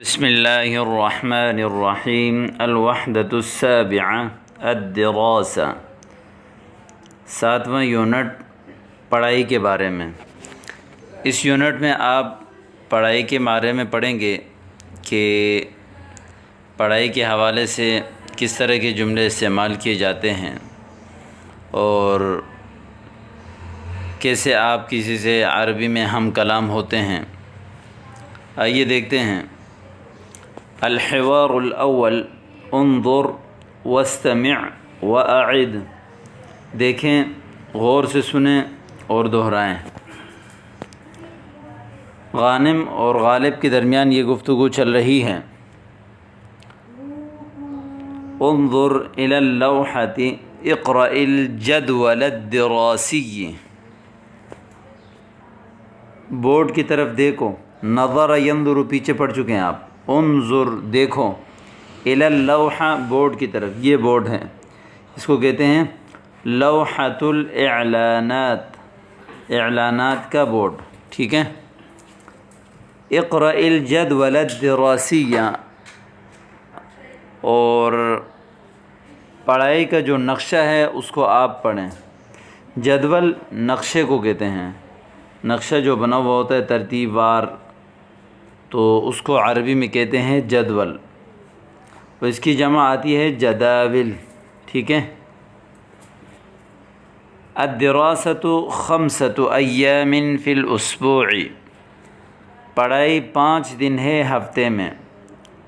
بسم اللہ الرحمن الرحیم الوحدۃ السابعہ الدراسہ، 7واں یونٹ پڑھائی کے بارے میں۔ اس یونٹ میں آپ پڑھائی کے بارے میں پڑھیں گے کہ پڑھائی کے حوالے سے کس طرح کے جملے استعمال کیے جاتے ہیں اور کیسے آپ کسی سے عربی میں ہم کلام ہوتے ہیں۔ آئیے دیکھتے ہیں۔ الحوار الاول انظر واستمع واعد، دیکھیں، غور سے سنیں اور دہرائیں۔ غانم اور غالب کے درمیان یہ گفتگو چل رہی ہے۔ انظر الى اللوحة اقرأ الجدول الدراسی، بورڈ کی طرف دیکھو۔ نظر ینظر پیچھے پڑھ چکے ہیں آپ۔ انظر دیکھو، الی اللوحہ بورڈ کی طرف، یہ بورڈ ہے، اس کو کہتے ہیں لوحۃ الاعلانات، اعلانات کا بورڈ، ٹھیک ہے۔ اقرأ الجدول الدراسی، اور پڑھائی کا جو نقشہ ہے اس کو آپ پڑھیں۔ جدول نقشے کو کہتے ہیں، نقشہ جو بنا ہوا ہوتا ہے ترتیب وار، تو اس کو عربی میں کہتے ہیں جدول، اور اس کی جمع آتی ہے جداول، ٹھیک ہے۔ الدراست 5 ایام فی الاسبوع، پڑھائی 5 دن ہے ہفتے میں۔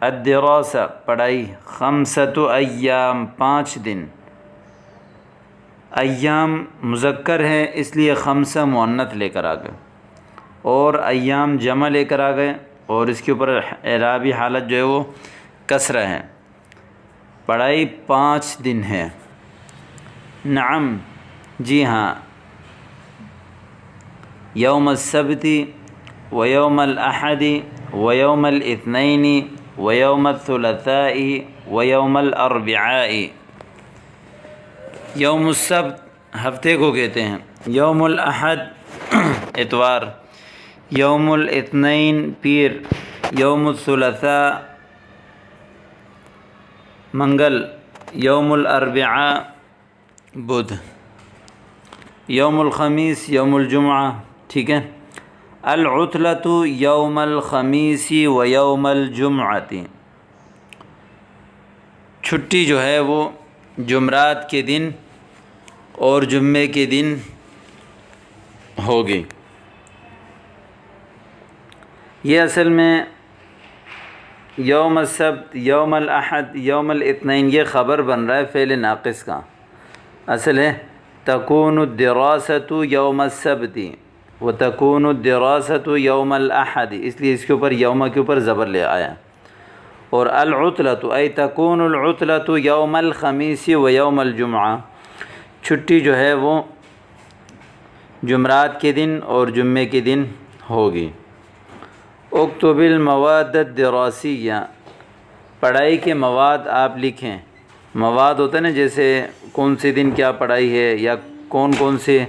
الدراسہ پڑھائی، 5 ایام 5 دن، ایام مذکر ہے اس لیے 5 مؤنث لے کر آ گئے، اور ایام جمع لے کر آ گئے، اور اس کے اوپر اعرابی حالت جو ہے وہ کسرہ ہے۔ پڑھائی 5 دن ہے۔ نعم، جی ہاں، یوم السبت و یوم الاحد و یوم الاثنین و یوم الثلاثاء و یوم الاربعاء۔ یوم السبت ہفتے کو کہتے ہیں، یوم الاحد اتوار، یوم الاثنین پیر، یوم الثلاثاء منگل، یوم الاربعاء بدھ، یوم الخمیس یوم الجمعہ، ٹھیک ہے۔ العطلۃ یوم الخمیس و یوم الجمعۃ، چھٹی جو ہے وہ جمعرات کے دن اور جمعے کے دن ہوگی۔ یہ اصل میں یوم السبت، یوم الاحد، یوم الاثنین، یہ خبر بن رہا ہے فعل ناقص کا۔ اصل ہے تکون الدراست یوم السبت و تکون الدراست یوم الاحد، اس لیے اس کے اوپر یوم کے اوپر زبر لے آیا۔ اور العطلۃ ای تکون العطلۃ یوم الخمیس و یوم الجمعہ، چھٹی جو ہے وہ جمعرات کے دن اور جمعے کے دن ہوگی۔ اکتب المواد الدراسیہ، پڑھائی کے مواد آپ لکھیں۔ مواد ہوتا ہے نا، جیسے کون سے دن کیا پڑھائی ہے، یا کون کون سے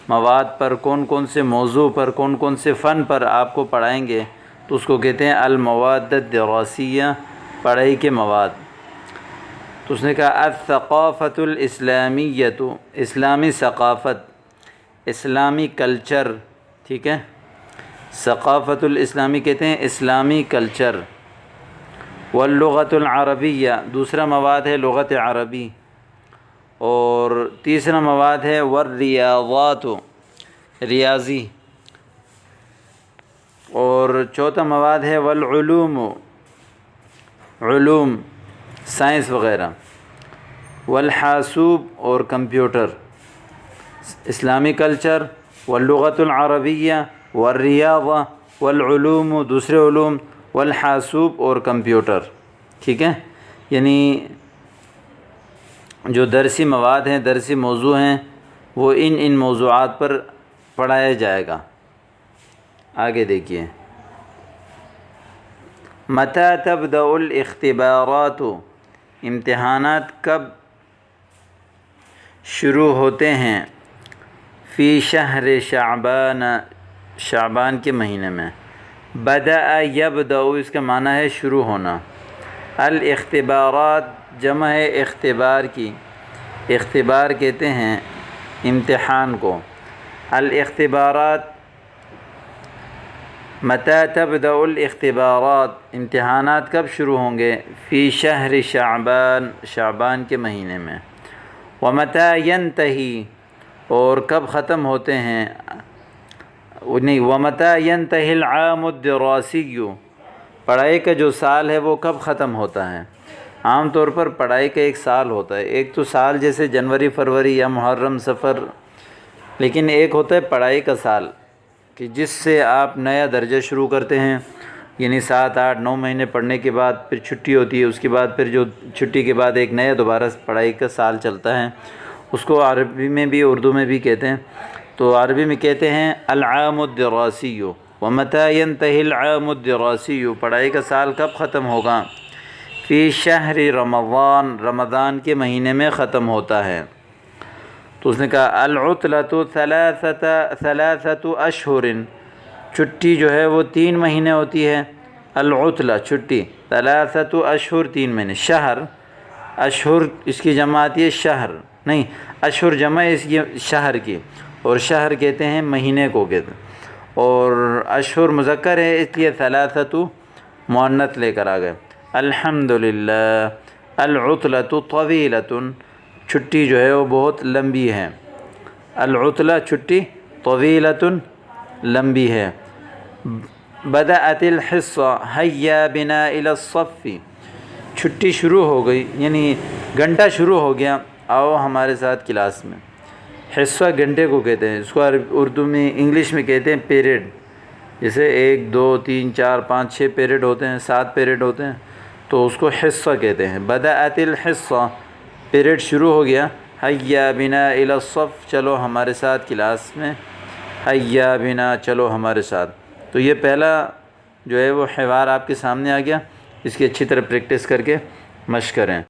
مواد پر، کون کون سے موضوع پر، کون کون سے فن پر آپ کو پڑھائیں گے، تو اس کو کہتے ہیں المواد الدراسیہ، پڑھائی کے مواد۔ تو اس نے کہا الثقافۃ الاسلامیۃ، اسلامی ثقافت، اسلامی کلچر، ٹھیک ہے۔ ثقافت الاسلامی کہتے ہیں اسلامی کلچر۔ واللغۃ العربیہ، دوسرا مواد ہے لغت عربی، اور تیسرا مواد ہے والریاضات، ریاضی، اور چوتھا مواد ہے والعلوم، علوم، سائنس وغیرہ، والحاسوب، اور کمپیوٹر۔ اسلامی کلچر، واللغۃ العربیہ، والریاضہ، والعلوم، دوسرے علوم، والحاسوب، اور کمپیوٹر، ٹھیک ہے۔ یعنی جو درسی مواد ہیں، درسی موضوع ہیں، وہ ان موضوعات پر پڑھایا جائے گا۔ آگے دیکھیے۔ متى تبدأ الاختبارات، امتحانات کب شروع ہوتے ہیں؟ فی شہر شعبان، شعبان کے مہینے میں۔ بدأ یبدأ اس کا معنی ہے شروع ہونا. الاختبارات جمع ہے اختبار کی. اختبار کہتے ہیں امتحان کو. الاختبارات متى تبدأ الاختبارات امتحانات کب شروع ہوں گے؟ فی شہر شعبان شعبان کے مہینے میں. ومتى ينتهي اور کب ختم ہوتے ہیں؟ نہیں ومتى ينتهي العام الدراسي پڑھائی کا جو سال ہے وہ کب ختم ہوتا ہے؟ عام طور پر پڑھائی کا ایک سال ہوتا ہے. ایک تو سال جیسے جنوری فروری یا محرم سفر، لیکن ایک ہوتا ہے پڑھائی کا سال کہ جس سے آپ نیا درجہ شروع کرتے ہیں، یعنی 7 8 9 مہینے پڑھنے کے بعد پھر چھٹی ہوتی ہے. اس کے بعد پھر جو چھٹی کے بعد ایک نیا دوبارہ پڑھائی کا سال چلتا ہے. اس کو عربی میں بھی اردو میں بھی کہتے ہیں. تو عربی میں کہتے ہیں العام الدراسی. ومتى ينتهي العام الدراسی پڑھائی کا سال کب ختم ہوگا؟ فی شہر رمضان رمضان کے مہینے میں ختم ہوتا ہے. تو اس نے کہا العطلة ثلاثة اشہر چھٹی جو ہے وہ 3 مہینے ہوتی ہے. العطلہ چھٹی، 3 اشہر 3 مہینے. شہر اشہر اس کی جمع آتی ہے شہر، نہیں اشہر جمع اس کی شہر کی، اور شہر کہتے ہیں مہینے کو کہتے ہیں. اور اشہر مذکر ہے اس لیے 3 مؤنث لے کر آ گئے. الحمدللہ. العطلة طویلۃ چھٹی جو ہے وہ بہت لمبی ہے. العطلہ چھٹی، طویلۃ لمبی ہے. بدأت الحصہ هيا بنا الى الصف چھٹی شروع ہو گئی، یعنی گھنٹہ شروع ہو گیا، آؤ ہمارے ساتھ کلاس میں. حصہ گھنٹے کو کہتے ہیں. اس کو اردو میں انگلش میں کہتے ہیں پیریڈ. جیسے 1 2 3 4 5 6 پیریڈ ہوتے ہیں، 7 پیریڈ ہوتے ہیں، تو اس کو حصہ کہتے ہیں. بدأت الحصہ پیریڈ شروع ہو گیا. هيا بنا الى الصف چلو ہمارے ساتھ کلاس میں. هيا بنا چلو ہمارے ساتھ. تو یہ پہلا جو ہے وہ حوار آپ کے سامنے آ گیا. اس کی اچھی طرح پریکٹس کر کے مشق کریں.